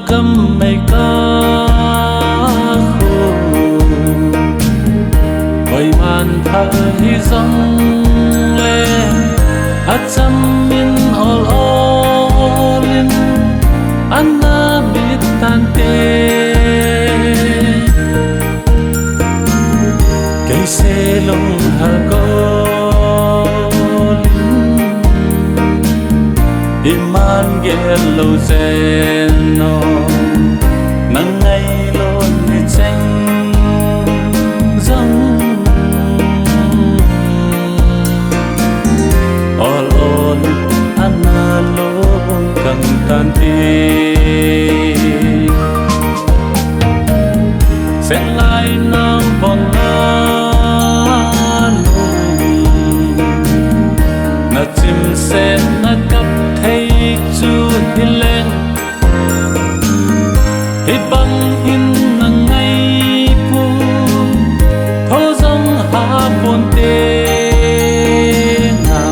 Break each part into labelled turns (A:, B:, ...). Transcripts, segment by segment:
A: gam mây ca khô vây man thở hi dâng lên hát chăm min ol olin anna bit tan te cây xe lông hà iman gelo zeno nang ngay lon ni cheng zong all analo kang tanti sen lai nang bon na chim sen na kap thấy chu hi lên hi băng hin nang ngay pu thô dòng hà buồn tê na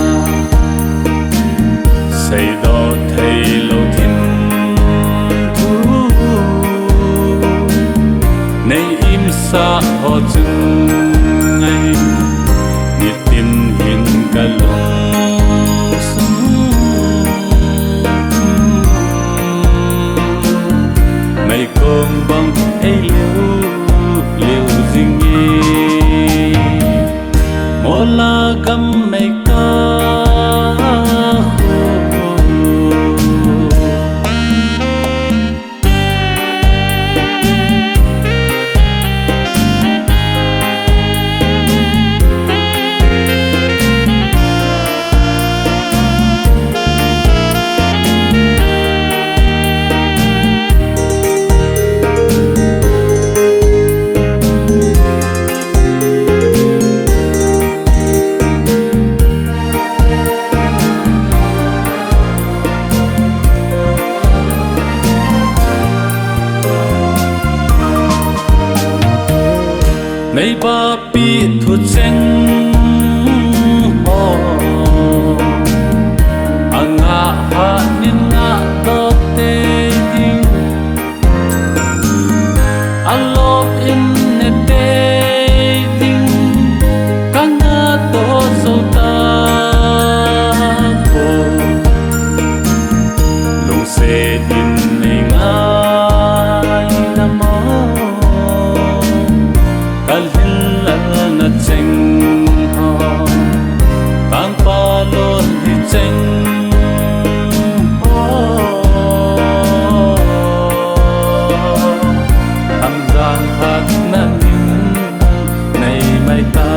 A: say đó thấy lâu thiên thu nay im sa ho chừng ngay nhiệt tin hin cả lòng cùng bằng ấy liều dinh nhi một là gam mây ca nay ba pi thu cheng ho anga ha nin na to te ding alo in ne te ding kanga to so ta ko lu se din nei ngai na mo na cheng ho tang pa lon hi cheng ho am gian phat na nin nei mai ta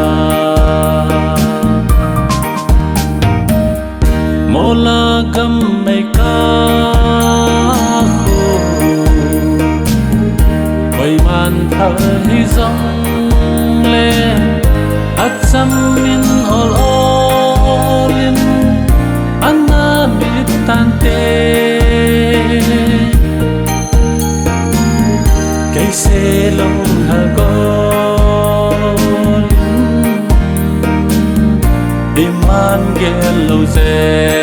A: mola gam mai ka khô vây man thở hi dòng Atsam min olin anna bitante cây xe lông hà golin iman gelo ze